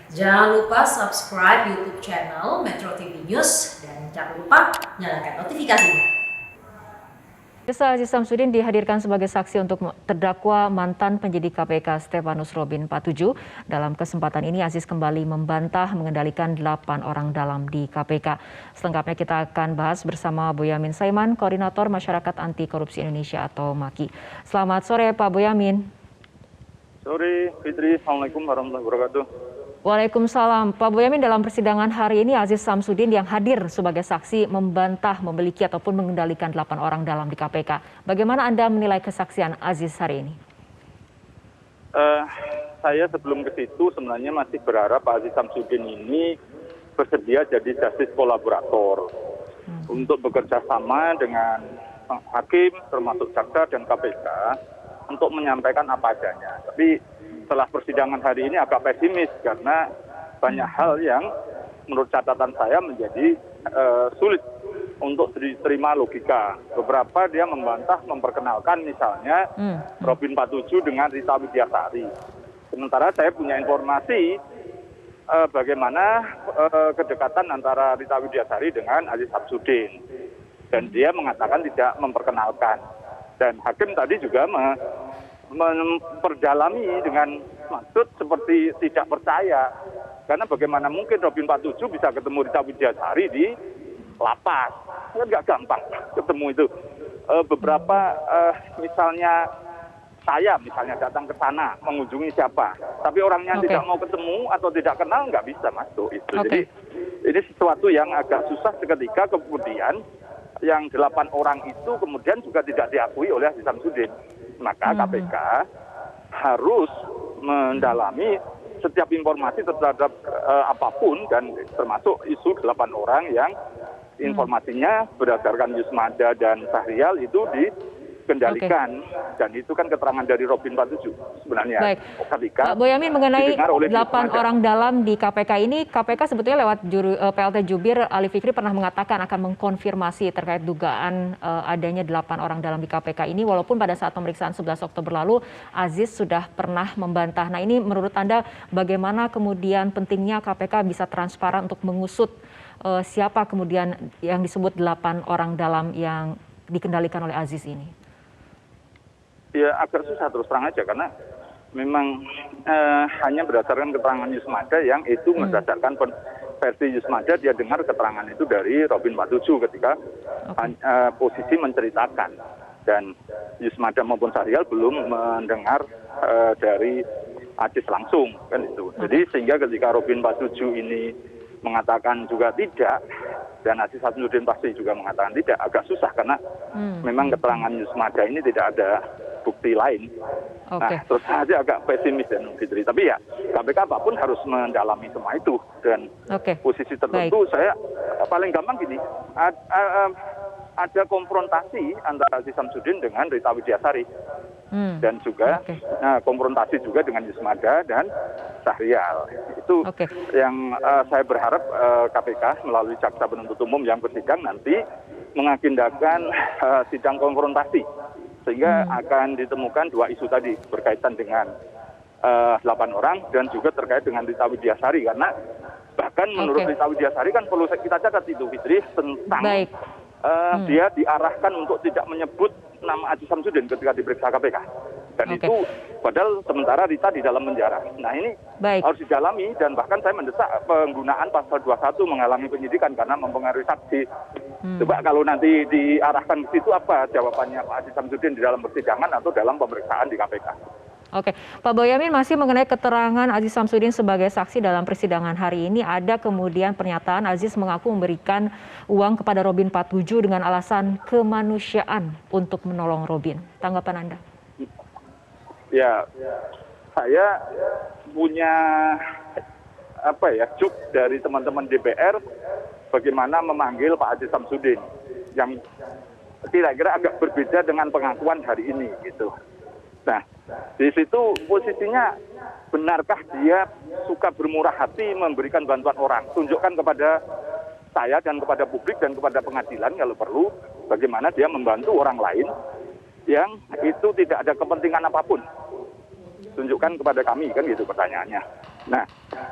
Jangan lupa subscribe YouTube channel Metro TV News dan jangan lupa nyalakan notifikasinya. Aziz Samsudin dihadirkan sebagai saksi untuk terdakwa mantan penyidik KPK Stefanus Robin 47. Dalam kesempatan ini Aziz kembali membantah mengendalikan 8 orang dalam di KPK. Selengkapnya kita akan bahas bersama Boyamin Saiman, Koordinator Masyarakat Anti Korupsi Indonesia atau MAKI. Selamat sore Pak Boyamin. Sore Fitri, Assalamualaikum warahmatullahi wabarakatuh. Waalaikumsalam. Pak Boyamin, dalam persidangan hari ini Aziz Samsudin yang hadir sebagai saksi membantah memiliki ataupun mengendalikan 8 orang dalam di KPK. Bagaimana Anda menilai kesaksian Aziz hari ini? Saya sebelum ke situ sebenarnya masih berharap Pak Aziz Samsudin ini bersedia jadi justice kolaborator untuk bekerja sama dengan hakim termasuk jaksa dan KPK untuk menyampaikan apa adanya. Tapi setelah persidangan hari ini agak pesimis karena banyak hal yang menurut catatan saya menjadi sulit untuk diterima logika. Beberapa dia membantah memperkenalkan misalnya Robin 47 dengan Rita Widiasari. Sementara saya punya informasi bagaimana kedekatan antara Rita Widiasari dengan Aziz Samsudin. Dan dia mengatakan tidak memperkenalkan. Dan hakim tadi juga memperdalami dengan maksud seperti tidak percaya. Karena bagaimana mungkin Robin 47 bisa ketemu Rita Widiasari di lapas. Kan nggak gampang ketemu itu. Beberapa misalnya saya datang ke sana mengunjungi siapa. Tapi orangnya tidak mau ketemu atau tidak kenal nggak bisa masuk itu. Jadi ini sesuatu yang agak susah seketika kemudian yang 8 orang itu kemudian juga tidak diakui oleh Aziz Samsudin. Maka KPK harus mendalami setiap informasi terhadap apapun dan termasuk isu 8 orang yang informasinya berdasarkan Yusmada dan Sahrial itu dikendalikan. Dan itu kan keterangan dari Robin 47 sebenarnya. Baik. Pak Boyamin, mengenai 8 orang dalam di KPK ini, KPK sebetulnya lewat PLT Jubir Ali Fikri pernah mengatakan akan mengkonfirmasi terkait dugaan adanya 8 orang dalam di KPK ini, walaupun pada saat pemeriksaan 11 Oktober lalu Aziz sudah pernah membantah. Nah, ini menurut Anda bagaimana kemudian pentingnya KPK bisa transparan untuk mengusut siapa kemudian yang disebut 8 orang dalam yang dikendalikan oleh Aziz ini? Ya agak susah terus terang aja karena memang hanya berdasarkan keterangan Yusmada yang itu berdasarkan versi Yusmada dia dengar keterangan itu dari Robin 47 ketika posisi menceritakan dan Yusmada maupun Sahrial belum mendengar dari Aziz langsung kan itu. Jadi sehingga ketika Robin 47 ini mengatakan juga tidak dan Aziz Samsudin pasti juga mengatakan tidak, agak susah karena memang keterangan Yusmada ini tidak ada bukti lain. Nah, terus saja agak pesimis dan Fitri. Tapi ya KPK apapun harus mendalami semua itu dan posisi tertentu. Saya paling gampang gini, ada konfrontasi antara Aziz Samsudin dengan Rita Widiasari dan juga konfrontasi juga dengan Yusmada dan Sahrial. Itu yang saya berharap KPK melalui jaksa penuntut umum yang bersidang nanti mengagendakan sidang konfrontasi sehingga akan ditemukan 2 isu tadi berkaitan dengan 8 orang dan juga terkait dengan Rita Widiasari karena bahkan menurut Rita Widiasari kan perlu kita catat itu Fitri tentang dia diarahkan untuk tidak menyebut nama Aziz Samsudin ketika diperiksa KPK dan itu padahal sementara Rita di dalam penjara. Nah ini harus didalami dan bahkan saya mendesak penggunaan pasal 21 menghalangi penyidikan karena mempengaruhi saksi. Coba kalau nanti diarahkan ke situ apa jawabannya Pak Aziz Samsudin di dalam persidangan atau dalam pemeriksaan di KPK. Pak Boyamin, masih mengenai keterangan Aziz Samsudin sebagai saksi dalam persidangan hari ini, ada kemudian pernyataan Aziz mengaku memberikan uang kepada Robin 47 dengan alasan kemanusiaan untuk menolong Robin. Tanggapan Anda? Ya, saya punya juk dari teman-teman DPR bagaimana memanggil Pak Aziz Samsudin yang kira-kira agak berbeda dengan pengakuan hari ini gitu. Nah, di situ posisinya benarkah dia suka bermurah hati memberikan bantuan orang? Tunjukkan kepada saya dan kepada publik dan kepada pengadilan kalau perlu bagaimana dia membantu orang lain yang itu tidak ada kepentingan apapun. Tunjukkan kepada kami kan gitu pertanyaannya. Nah,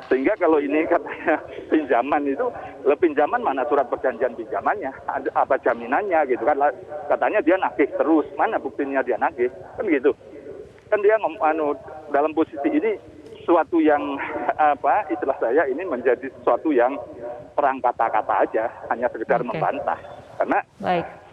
sehingga kalau ini katanya pinjaman itu, pinjaman mana surat perjanjian pinjamannya, apa jaminannya gitu kan? Katanya dia nagih terus, mana buktinya dia nagih, kan gitu. Kan dia dalam posisi ini suatu yang istilah saya ini menjadi sesuatu yang perang kata-kata aja, hanya sekedar membantah. Karena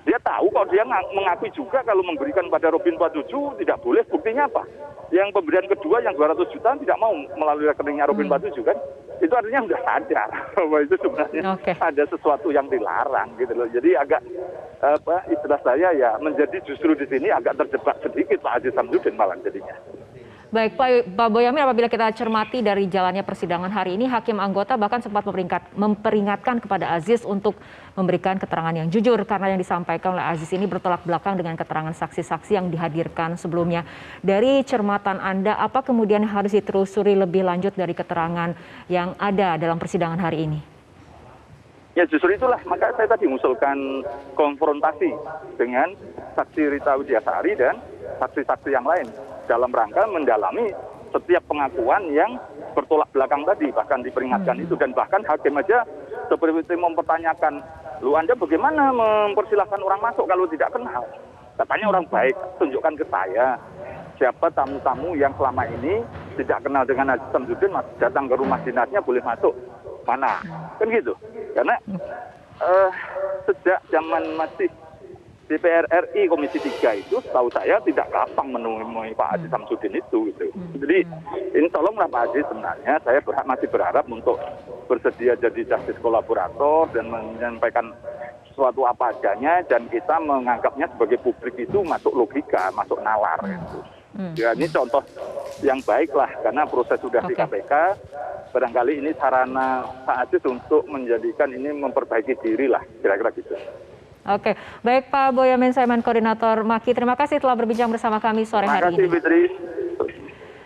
dia tahu kalau dia mengakui juga kalau memberikan pada Robin 47 tidak boleh, buktinya apa? Yang pemberian kedua yang 200 juta tidak mau melalui rekeningnya Robin 47 kan? Itu artinya sudah sadar bahwa itu sebenarnya ada sesuatu yang dilarang gitu loh. Jadi agak istilah saya ya menjadi justru di sini agak terjebak sedikit Pak Aziz Samsudin malah jadinya. Baik, Pak Boyamin, apabila kita cermati dari jalannya persidangan hari ini, hakim anggota bahkan sempat memperingatkan kepada Aziz untuk memberikan keterangan yang jujur, karena yang disampaikan oleh Aziz ini bertolak belakang dengan keterangan saksi-saksi yang dihadirkan sebelumnya. Dari cermatan Anda, apa kemudian harus ditelusuri lebih lanjut dari keterangan yang ada dalam persidangan hari ini? Ya justru itulah, maka saya tadi mengusulkan konfrontasi dengan saksi Rita Widiasari dan saksi-saksi yang lain dalam rangka mendalami setiap pengakuan yang bertolak belakang tadi, bahkan diperingatkan itu, dan bahkan hakim aja seperti mempertanyakan, lu Anda bagaimana mempersilahkan orang masuk kalau tidak kenal? Katanya orang baik, tunjukkan ke saya siapa tamu-tamu yang selama ini tidak kenal dengan Aziz Samsudin datang ke rumah dinasnya boleh masuk, mana? Kan gitu, karena sejak zaman masih DPR RI Komisi 3 itu setahu saya tidak gampang menemui Pak Aziz Samsudin itu gitu. Jadi ini tolonglah Pak Aziz, sebenarnya saya masih berharap untuk bersedia jadi justice kolaborator dan menyampaikan sesuatu apa adanya, dan kita menganggapnya sebagai publik itu masuk logika, masuk nalar gitu. Ya ini contoh yang baik lah, karena proses sudah di KPK, barangkali ini sarana Pak Aziz untuk menjadikan ini memperbaiki diri lah, kira-kira gitu. Oke, baik Pak Boyamin Saiman, Koordinator MAKI. Terima kasih telah berbincang bersama kami sore hari ini. Terima kasih Fitri.